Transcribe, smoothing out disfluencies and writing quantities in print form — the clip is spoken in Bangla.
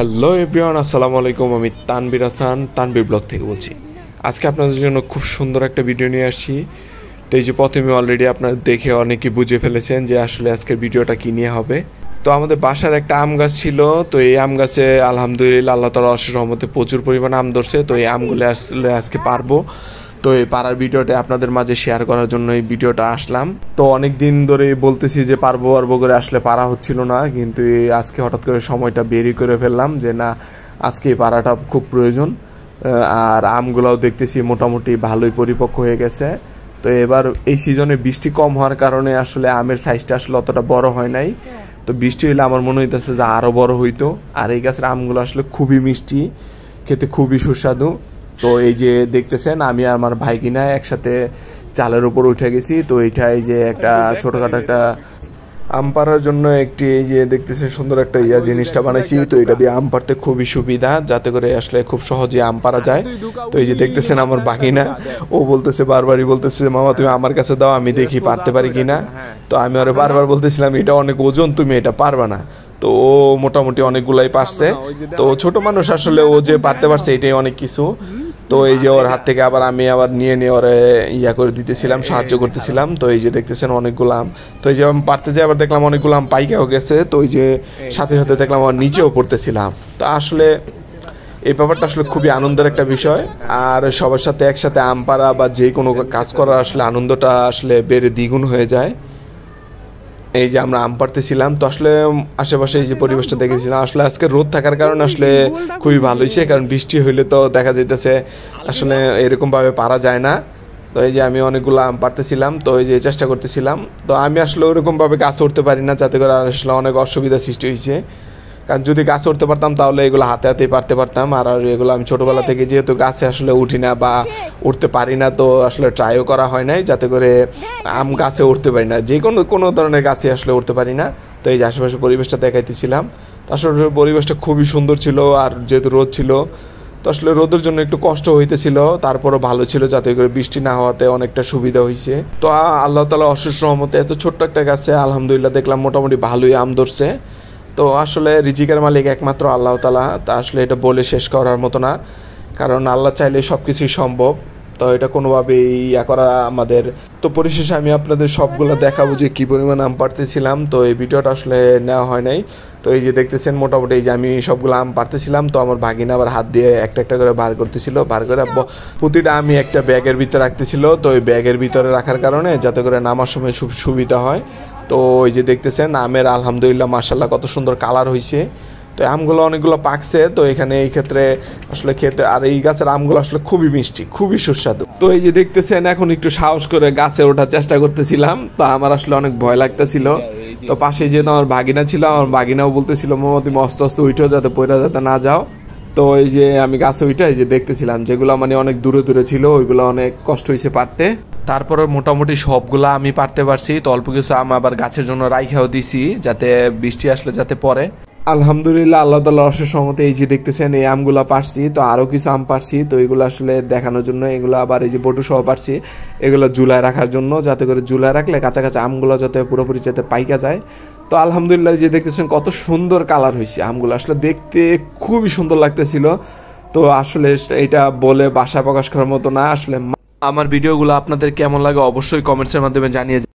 হ্যালো এভরিওয়ান, আসসালামু আলাইকুম। আমি তানবীর হাসান, তানবীর ব্লগ থেকে বলছি। আজকে আপনাদের জন্য খুব সুন্দর একটা ভিডিও নিয়ে আসছি। তো এই যে প্রথমে অলরেডি আপনারা দেখে অনেকেই বুঝে ফেলেছেন যে আসলে আজকের ভিডিওটা কী নিয়ে হবে। তো আমাদের বাসার একটা আম গাছ ছিল, তো এই আম গাছে আলহামদুলিল্লাহ আল্লাহ তাআলার অশেষ রহমতে প্রচুর পরিমাণে আম ধরছে। তো এই আমগুলো আসলে আজকে পারবো। তো এই পাড়ার ভিডিওটা আপনাদের মাঝে শেয়ার করার জন্য এই ভিডিওটা আসলাম। তো অনেক দিন ধরে বলতেছি যে পারবো করে আসলে পারা হচ্ছিল না, কিন্তু আজকে হঠাৎ করে সময়টা বেরই করে ফেললাম যে না, আজকে এই পাড়াটা খুব প্রয়োজন। আর আমগুলোও দেখতেছি মোটামুটি ভালোই পরিপক্ক হয়ে গেছে। তো এবার এই সিজনে বৃষ্টি কম হওয়ার কারণে আসলে আমের সাইজটা আসলে অতটা বড় হয় নাই। তো বৃষ্টি হইলে আমার মনে হইতেছে যে আরও বড় হইতো। আর এই গাছের আমগুলো আসলে খুবই মিষ্টি, খেতে খুবই সুস্বাদু। তো এই যে দেখতেছেন আমি আর আমার ভাই কিনা একসাথে চালের উপর উঠে গেছি। তো এইটা এই যে একটা ছোটখাটো একটা আম পাড়ার জন্য একটি এই যে দেখতেছেন সুন্দর একটা জিনিসটা বানাইছি। তো এটা দিয়ে আম পাড়তে খুবই সুবিধা, যাতে করে আসলে খুব সহজে আম পাড়া যায়। তো এই যে দেখতেছেন আমার বাকিনা, ও বলতেছে বারবারই বলতেছে মামা তুমি আমার কাছে দাও, আমি দেখি পারতে পারি কিনা। তো আমি আরে বারবার বলতেছিলাম এটা অনেক ওজন, তুমি এটা পারবা না। তো ও মোটামুটি অনেকগুলাই পারছে। তো ছোট মানুষ আসলে ও যে পারতে পারছে এটাই অনেক কিছু। তো এই যে ওর হাত থেকে আবার আমি নিয়ে ওরে করে দিতেছিলাম, সাহায্য করতেছিলাম। তো এই যে দেখতেছেন অনেকগুলো আম। তো এই যে আমি পারতে যাই আবার দেখলাম অনেকগুলো আম পাইকাও গেছে। তো ওই যে সাথে সাথে দেখলাম আমার নিচেও পড়তেছিলাম। তো আসলে এই ব্যাপারটা আসলে খুবই আনন্দের একটা বিষয়। আর সবার সাথে একসাথে আম পাড়া বা যে কোনো কাজ করার আসলে আনন্দটা আসলে বেড়ে দ্বিগুণ হয়ে যায়। এই যে আমরা আম পাড়তেছিলাম, তো আসলে আশেপাশে এই যে পরিবেশটা দেখেছিলাম, আসলে আজকে রোদ থাকার কারণে আসলে খুবই ভালো হয়েছে। কারণ বৃষ্টি হইলে তো দেখা যাইতেছে আসলে এরকমভাবে পারা যায় না। তো এই যে আমি অনেকগুলো আম পাড়তেছিলাম, তো এই যে চেষ্টা করতেছিলাম। তো আমি আসলে ওইরকমভাবে গাছ উঠতে পারি না, যাতে করে আসলে অনেক অসুবিধা সৃষ্টি হয়েছে। কারণ যদি গাছ উঠতে পারতাম তাহলে এগুলো হাতে হাতেই পারতে পারতাম। আর এগুলো আমি ছোটোবেলা থেকে যেহেতু গাছে আসলে উঠি না বা উঠতে পারি না, তো আসলে ট্রাইও করা হয় নাই, যাতে করে আম গাছে উঠতে পারি না, যে কোনো ধরনের গাছে আসলে উঠতে পারি না। তো এই যে আশেপাশে পরিবেশটা দেখাইতেছিলাম, আসলে পরিবেশটা খুবই সুন্দর ছিল। আর যেহেতু রোদ ছিল, তো আসলে রোদের জন্য একটু কষ্ট হইতেছিল, তারপরও ভালো ছিল, যাতে করে বৃষ্টি না হওয়াতে অনেকটা সুবিধা হয়েছে। তো আল্লাহ তাআলা অশেষ রহমতে এত ছোট্ট একটা গাছে আলহামদুলিল্লাহ দেখলাম মোটামুটি ভালোই আম ধরছে। তো আসলে রিজিকের মালিক একমাত্র আল্লাহ তাআলা, তা আসলে এটা বলে শেষ করার মতো না, কারণ আল্লাহ চাইলে সব কিছুই সম্ভব। তো এটা কোনোভাবেই করা আমাদের। তো পরিশেষে আমি আপনাদের সবগুলো দেখাবো যে কী পরিমাণ আম পাড়তেছিলাম। তো এই ভিডিওটা আসলে নেওয়া হয় নাই। তো এই যে দেখতেছেন মোটামুটি এই যে আমি সবগুলো আম পাড়তেছিলাম, তো আমার ভাগিনা আবার হাত দিয়ে একটা একটা করে বার করতেছিল, বার করে প্রতিটা আমি একটা ব্যাগের ভিতরে রাখতেছিল। তো ওই ব্যাগের ভিতরে রাখার কারণে যাতে করে নামার সময় সুবিধা হয়। তো ওই যে দেখতেছেন আমের আলহামদুলিল্লাহ মাশাআল্লাহ কত সুন্দর কালার হয়েছে। তো আমগুলো অনেকগুলো পাকছে। তো এখানে এই ক্ষেত্রে আসলে খেতে, আর এই গাছের আমগুলো আসলে খুবই মিষ্টি, খুবই সুস্বাদু। তো এই যে দেখতেছেন এখন একটু সাহস করে গাছে ওঠার চেষ্টা করতেছিলাম। তো আমার আসলে অনেক ভয় লাগতেছিল। তো পাশে যেহেতু আমার ভাগিনা ছিল, আমার ভাগিনাও বলতেছিল মামা তুমি আস্তে আস্তে উঠো, যাতে পয়রা যাতে না যাও। তো এই যে আমি গাছে উঠে এই যে দেখতেছিলাম, যেগুলো মানে অনেক দূরে দূরে ছিল ওইগুলো অনেক কষ্ট হয়েছে পারতে। তারপরে মোটামুটি সবগুলা আমি পারতে পারছি। তো অল্প কিছু আম আবার গাছের জন্য রাইখাও দিছি, যাতে বৃষ্টি আসলে যাতে পড়ে। আলহামদুলিল্লাহ আল্লাহ তাআলার অশেষ রহমতে এই যে দেখতেছেন এই আমগুলো পারছি। তো আরও কিছু আম পারছি, তো এগুলো আসলে দেখানোর জন্য। এগুলো আবার এই যে বটু সহ পারছি, এগুলো ঝুলায় রাখার জন্য, যাতে করে ঝুলায় রাখলে কাঁচা কাঁচা আমগুলো যাতে পুরোপুরি যাতে পাইকা যায়। তো আলহামদুলিল্লাহ যে দেখতেছেন কত সুন্দর কালার হয়েছে আমগুলো, আসলে দেখতে খুবই সুন্দর লাগতেছিল। তো আসলে এটা বলে ভাষায় প্রকাশ করার মতো না। আসলে আমার ভিডিওগুলো আপনাদের কেমন লাগে অবশ্যই কমেন্টসের মাধ্যমে জানিয়ে